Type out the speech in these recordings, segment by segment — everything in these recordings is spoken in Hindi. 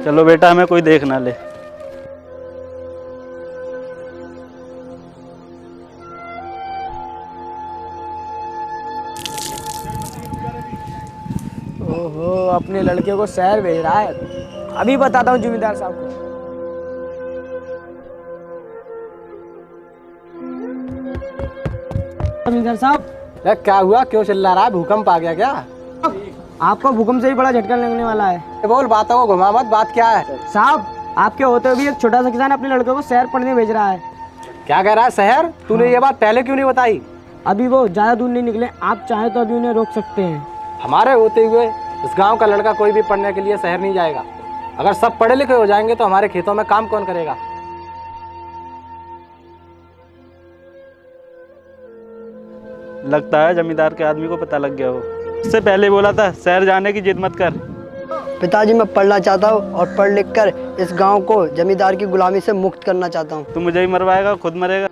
चलो बेटा, हमें कोई देख ना ले। ओहो, अपने लड़के को शहर भेज रहा है। अभी बताता हूँ जमींदार साहब को। जमींदार साहब, क्या हुआ? क्यों चिल्ला रहा है? भूकंप आ गया क्या? आपको भूकंप से ही बड़ा झटका लगने वाला है। बोल, बातों को घुमा मत। बात क्या है? साहब, आपके होते हुए भी एक छोटा सा किसान अपने लड़के को शहर पढ़ने भेज रहा है। क्या कह रहा है? शहर? तूने ये बात पहले क्यों नहीं बताई? अभी वो ज्यादा दूर नहीं निकले, आप चाहे तो अभी उन्हें रोक सकते हैं। हमारे होते हुए इस गांव का लड़का कोई भी पढ़ने के लिए शहर नहीं जाएगा। अगर सब पढ़े लिखे हो जाएंगे तो हमारे खेतों में काम कौन करेगा? लगता है जमींदार के आदमी को पता लग गया हो। इससे पहले बोला था शहर जाने की जिद मत कर। पिताजी, मैं पढ़ना चाहता हूँ और पढ़ लिख कर इस गांव को जमींदार की गुलामी से मुक्त करना चाहता हूँ। तू मुझे ही मरवाएगा, खुद मरेगा।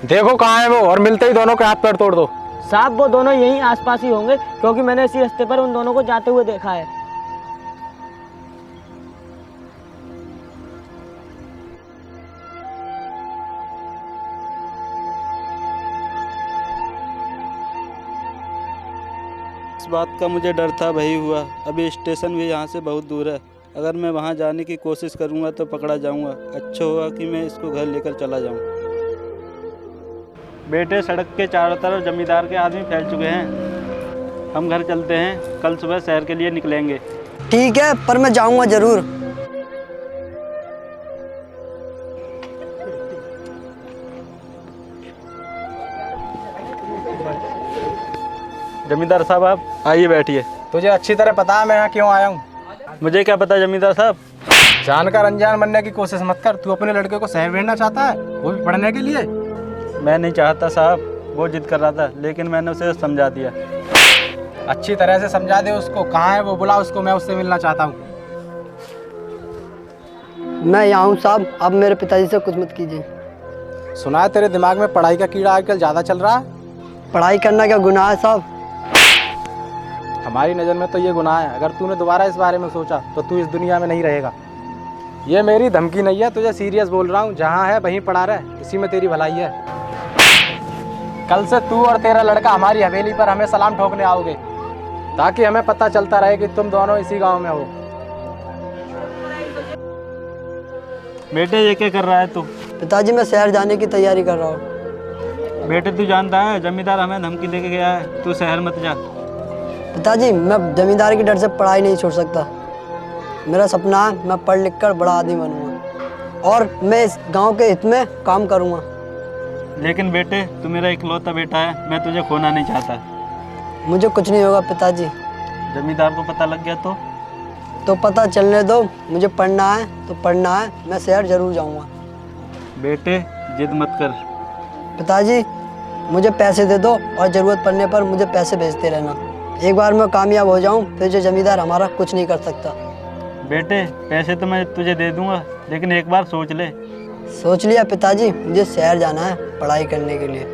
देखो कहाँ है वो, और मिलते ही दोनों के हाथ पैर तोड़ दो। साहब, वो दोनों यहीं आसपास ही होंगे, क्योंकि मैंने इसी रास्ते पर उन दोनों को जाते हुए देखा है। इस बात का मुझे डर था, वही हुआ। अभी स्टेशन भी यहाँ से बहुत दूर है। अगर मैं वहाँ जाने की कोशिश करूँगा तो पकड़ा जाऊँगा। अच्छा होगा कि मैं इसको घर लेकर चला जाऊँ। बेटे, सड़क के चारों तरफ जमींदार के आदमी फैल चुके हैं। हम घर चलते हैं, कल सुबह शहर के लिए निकलेंगे। ठीक है, पर मैं जाऊँगा जरूर। जमींदार साहब, आप आइए, बैठिए। तुझे अच्छी तरह पता है मैं यहाँ क्यों आया हूँ। मुझे क्या पता जमींदार साहब। जानकर अनजान बनने की कोशिश मत कर। तू अपने लड़के को शहर भेजना चाहता है, वो भी पढ़ने के लिए? मैं नहीं चाहता साहब, वो जिद कर रहा था, लेकिन मैंने उसे समझा दिया। अच्छी तरह से समझा दे उसको। कहाँ है वो? बुला उसको, मैं उससे मिलना चाहता हूँ। मैं यहाँ हूँ साहब, अब मेरे पिताजी से कुछ मत कीजिए। सुना है तेरे दिमाग में पढ़ाई का कीड़ा आजकल ज़्यादा चल रहा है। पढ़ाई करना क्या गुनाह है साहब? हमारी नज़र में तो ये गुनाह है। अगर तूने दोबारा इस बारे में सोचा तो तू इस दुनिया में नहीं रहेगा। ये मेरी धमकी नहीं है, तुझे सीरियस बोल रहा हूँ। जहाँ है वहीं पढ़ा रहे, इसी में तेरी भलाई है। कल से तू और तेरा लड़का हमारी हवेली पर हमें सलाम ठोकने आओगे, ताकि हमें पता चलता रहे कि तुम दोनों इसी गांव में हो। बेटे, ये क्या कर रहा है तू? पिताजी, मैं शहर जाने की तैयारी कर रहा हूँ। बेटे, तू जानता है जमींदार हमें धमकी देके गया है, तू शहर मत जा। पिताजी, मैं जमींदार के डर से पढ़ाई नहीं छोड़ सकता। मेरा सपना है मैं पढ़ लिख कर बड़ा आदमी बनूंगा और मैं इस गांव के हित में काम करूंगा। लेकिन बेटे, तू मेरा इकलौता बेटा है, मैं तुझे खोना नहीं चाहता। मुझे कुछ नहीं होगा पिताजी। जमींदार को पता लग गया तो पता चलने दो। मुझे पढ़ना है तो पढ़ना है, मैं शहर जरूर जाऊंगा। बेटे, जिद मत कर। पिताजी, मुझे पैसे दे दो और ज़रूरत पड़ने पर मुझे पैसे भेजते रहना। एक बार मैं कामयाब हो जाऊं, फिर जो जमींदार हमारा कुछ नहीं कर सकता। बेटे, पैसे तो मैं तुझे दे दूंगा, लेकिन एक बार सोच ले। सोच लिया पिताजी, मुझे शहर जाना है पढ़ाई करने के लिए।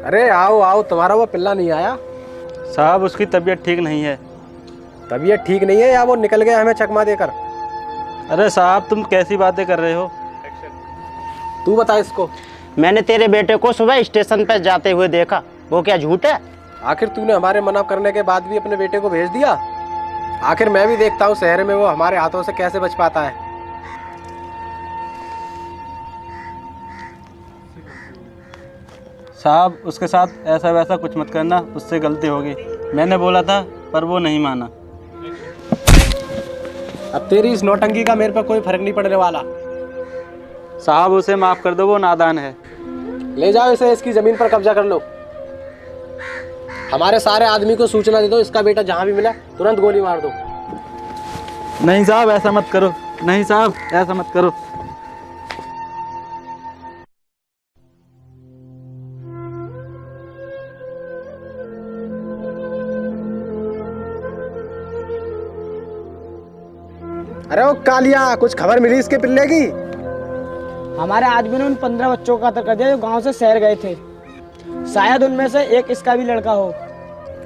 अरे आओ आओ, तुम्हारा वो पिल्ला नहीं आया? साहब, उसकी तबीयत ठीक नहीं है। तबीयत ठीक नहीं है या वो निकल गया हमें चकमा देकर? अरे साहब, तुम कैसी बातें कर रहे हो? तू बता इसको। मैंने तेरे बेटे को सुबह स्टेशन पर जाते हुए देखा, वो क्या झूठ है? आखिर तूने हमारे मना करने के बाद भी अपने बेटे को भेज दिया? आखिर मैं भी देखता हूँ शहर में वो हमारे हाथों से कैसे बच पाता है। साहब उसके साथ ऐसा वैसा कुछ मत करना, उससे गलती होगी। मैंने बोला था पर वो नहीं माना। अब तेरी इस नौटंकी का मेरे पर कोई फर्क नहीं पड़ने वाला। साहब उसे माफ़ कर दो, वो नादान है। ले जाओ इसे, इसकी ज़मीन पर कब्जा कर लो। हमारे सारे आदमी को सूचना दे दो, इसका बेटा जहाँ भी मिला तुरंत गोली मार दो। नहीं साहब ऐसा मत करो, नहीं साहब ऐसा मत करो। अरे वो कालिया, कुछ खबर मिली इसके पिल्ले की? हमारे आदमी ने उन 15 बच्चों का कत्ल कर दिया जो गांव से शहर गए थे। शायद उनमें से एक इसका भी लड़का हो।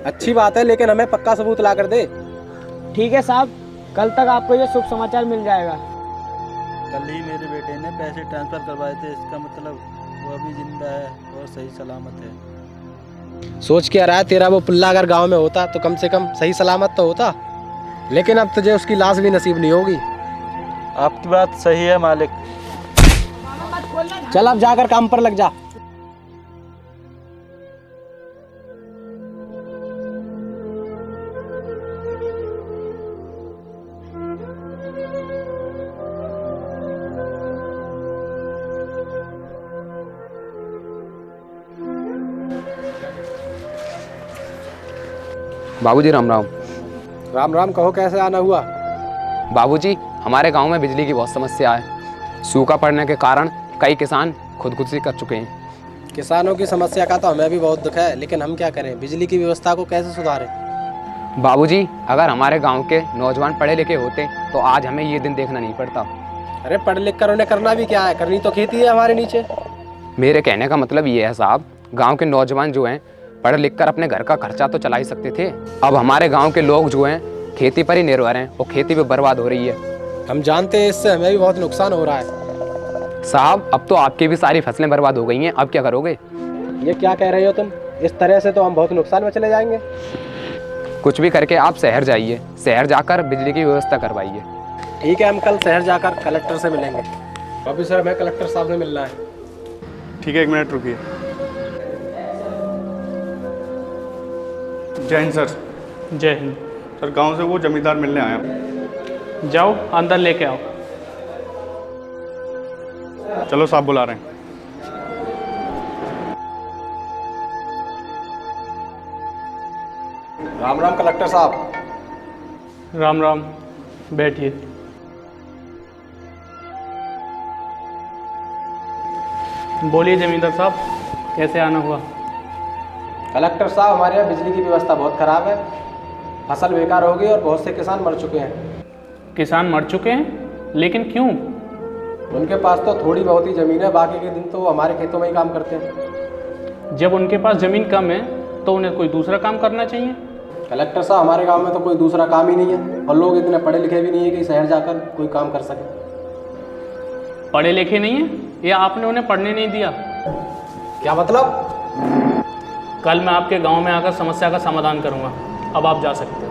अच्छी बात है, लेकिन हमें पक्का सबूत ला कर दे। ठीक है साहब, कल तक आपको ये शुभ समाचार मिल जाएगा। कल ही मेरे बेटे ने पैसे ट्रांसफ़र करवाए थे, इसका मतलब वो अभी जिंदा है और सही सलामत है। सोच क्या रहा है तेरा वो पुल्ला अगर गांव में होता तो कम से कम सही सलामत तो होता, लेकिन अब तुझे उसकी लाश भी नसीब नहीं होगी। आपकी बात सही है मालिक। चल अब जाकर काम पर लग जा। बाबूजी राम राम। राम राम, कहो कैसे आना हुआ? बाबूजी हमारे गांव में बिजली की बहुत समस्या है। सूखा पड़ने के कारण कई किसान खुदकुशी कर चुके हैं। किसानों की समस्या का तो हमें भी बहुत दुख है, लेकिन हम क्या करें? बिजली की व्यवस्था को कैसे सुधारें? बाबूजी अगर हमारे गांव के नौजवान पढ़े लिखे होते तो आज हमें ये दिन देखना नहीं पड़ता। अरे पढ़ लिख कर उन्हें करना भी क्या है, करनी तो खेती है हमारे नीचे। मेरे कहने का मतलब ये है साहब, गाँव के नौजवान जो हैं पढ़ लिख कर अपने घर का खर्चा तो चला ही सकते थे। अब हमारे गाँव के लोग जो हैं खेती पर ही निर्भर हैं और खेती भी बर्बाद हो रही है। हम जानते हैं इससे हमें भी बहुत नुकसान हो रहा है। साहब अब तो आपकी भी सारी फसलें बर्बाद हो गई हैं, अब क्या करोगे? ये क्या कह रहे हो तुम? इस तरह से तो हम बहुत नुकसान में चले जाएंगे। कुछ भी करके आप शहर जाइए, शहर जाकर बिजली की व्यवस्था करवाइए। ठीक है, हम कल शहर जाकर कलेक्टर से मिलेंगे। अभी सर हमें कलेक्टर साहब से मिलना है। ठीक है, 1 मिनट रुकिए। जय हिंद सर। जय हिंद। सर गांव से वो जमींदार मिलने आया। जाओ अंदर लेके आओ। चलो साहब बुला रहे हैं। राम राम कलेक्टर साहब। राम राम, बैठिए। बोलिए जमींदार साहब, कैसे आना हुआ? कलेक्टर साहब हमारे यहाँ बिजली की व्यवस्था बहुत खराब है, फसल बेकार हो गई और बहुत से किसान मर चुके हैं। किसान मर चुके हैं, लेकिन क्यों? उनके पास तो थोड़ी बहुत ही ज़मीन है, बाकी के दिन तो वो हमारे खेतों में ही काम करते हैं। जब उनके पास ज़मीन कम है तो उन्हें कोई दूसरा काम करना चाहिए। कलेक्टर साहब हमारे गांव में तो कोई दूसरा काम ही नहीं है और लोग इतने पढ़े लिखे भी नहीं है कि शहर जाकर कोई काम कर सके। पढ़े लिखे नहीं है या आपने उन्हें पढ़ने नहीं दिया? क्या मतलब? कल मैं आपके गांव में आकर समस्या का समाधान करूंगा। अब आप जा सकते हैं।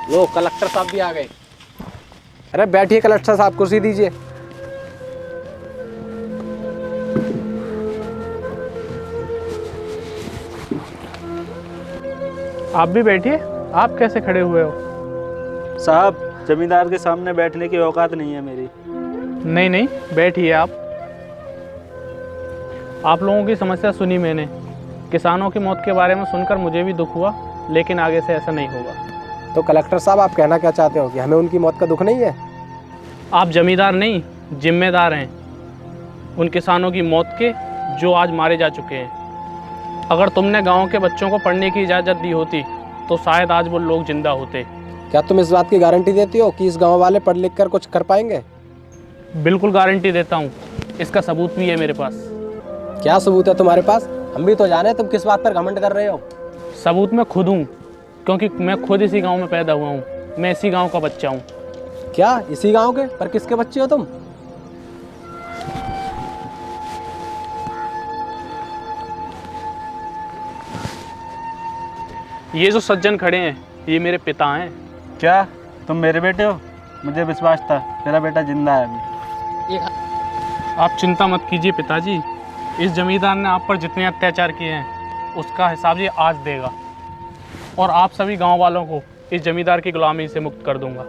लो कलेक्टर साहब भी आ गए। अरे बैठिए कलेक्टर साहब, कुर्सी दीजिए। आप भी बैठिए। आप कैसे खड़े हुए हो? साहब जमींदार के सामने बैठने की औकात नहीं है मेरी। नहीं नहीं, बैठिए आप। आप लोगों की समस्या सुनी मैंने। किसानों की मौत के बारे में सुनकर मुझे भी दुख हुआ, लेकिन आगे से ऐसा नहीं होगा। तो कलेक्टर साहब आप कहना क्या चाहते हो कि हमें उनकी मौत का दुख नहीं है? आप जमींदार नहीं, जिम्मेदार हैं उन किसानों की मौत के जो आज मारे जा चुके हैं। अगर तुमने गांव के बच्चों को पढ़ने की इजाज़त दी होती तो शायद आज वो लोग जिंदा होते। क्या तुम इस बात की गारंटी देती हो कि इस गांव वाले पढ़ लिख कर कुछ कर पाएंगे? बिल्कुल गारंटी देता हूँ, इसका सबूत भी है मेरे पास। क्या सबूत है तुम्हारे पास? हम भी तो जाने तुम किस बात पर घमंड कर रहे हो। सबूत मैं खुद हूँ, क्योंकि मैं खुद इसी गांव में पैदा हुआ हूँ। मैं इसी गांव का बच्चा हूँ। क्या इसी गांव के? पर किसके बच्चे हो तुम? ये जो सज्जन खड़े हैं ये मेरे पिता हैं। क्या तुम मेरे बेटे हो? मुझे विश्वास था मेरा बेटा जिंदा है अभी। आप चिंता मत कीजिए पिताजी, इस जमींदार ने आप पर जितने अत्याचार किए हैं उसका हिसाब ये आज देगा, और आप सभी गांव वालों को इस जमींदार की गुलामी से मुक्त कर दूंगा।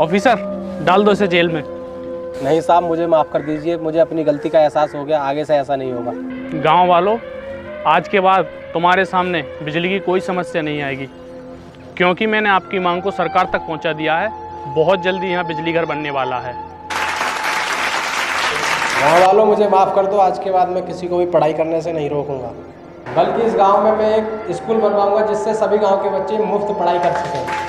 ऑफिसर, डाल दो इसे जेल में। नहीं साहब, मुझे माफ़ कर दीजिए, मुझे अपनी गलती का एहसास हो गया, आगे से ऐसा नहीं होगा। गांव वालों, आज के बाद तुम्हारे सामने बिजली की कोई समस्या नहीं आएगी, क्योंकि मैंने आपकी मांग को सरकार तक पहुंचा दिया है। बहुत जल्दी यहाँ बिजली घर बनने वाला है। गाँव वालों, मुझे माफ़ कर दो, आज के बाद मैं किसी को भी पढ़ाई करने से नहीं रोकूंगा, बल्कि इस गांव में मैं एक स्कूल बनवाऊंगा जिससे सभी गांव के बच्चे मुफ्त पढ़ाई कर सकें।